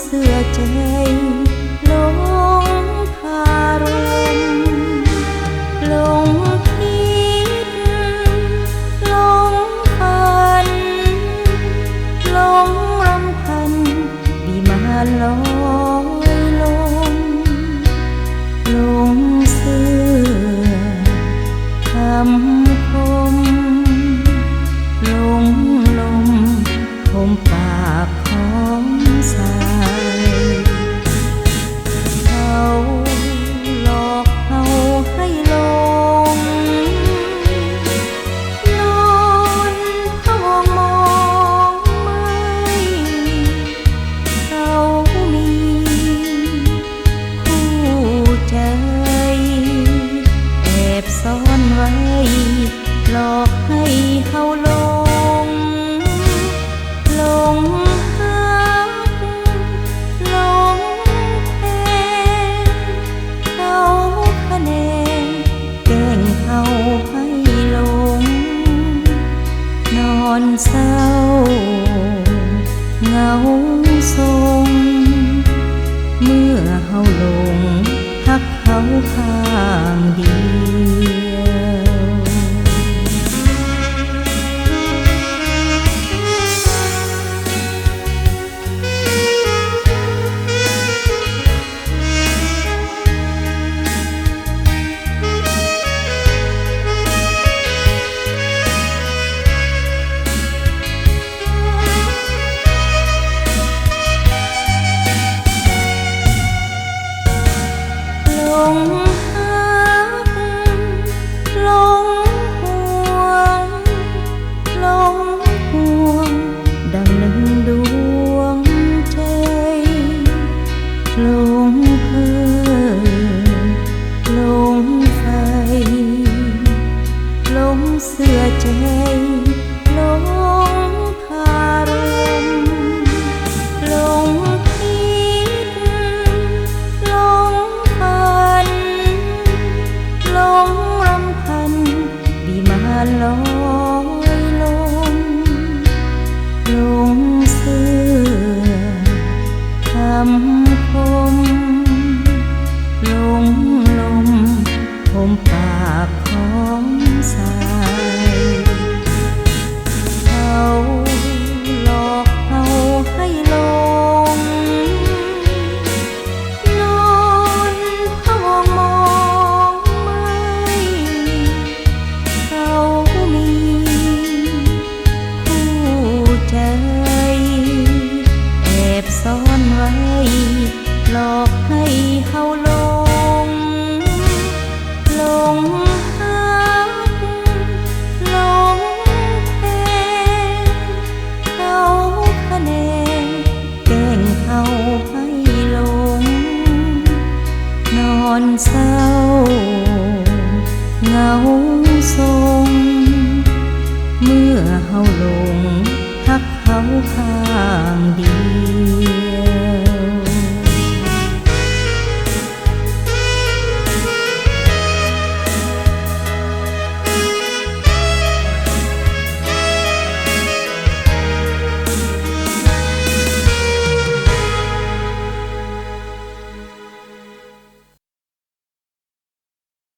เสื้อใจหลงคารมหลงคิดหลงฝันหลงรำพันวิมานลอยลมหลงเสื้อคำคมหลงลมคมปากของสายเขาหลอกเอาให้หลงนอนพะวงมองไม่เขามีคู่ใจแอบซ่อนไว้หลอกให้เขาหลงหลงหักหลงแทงเขาคะแนนแกล้งเขาให้หลงนอนเศร้าเหงาทรงเมื่อเฮาหลงหักเขาข้างเดียวหลงหักหลงห่วงหลงห่วงดังหนึ่งดวงใจหลงเพ้อหลงไฟหลงเสื้อใจหลงคารมหลงคิดหลงฝันหลงรำพันวิมานลอยลมหลงเสื้อคำคมหลงลมคมปากของสายเขาหลอกเอาให้หลงนอนพะวงมองไม่เขามีคู่ใจแอบซ่อนไว้หลอกให้เฮาหลงหลงหักหลงแทงเขาคะแนนแกล้งเขาให้หลงนอนเศร้าเหงาทรงเมื่อเฮาหลงหักเขาข้างเดียว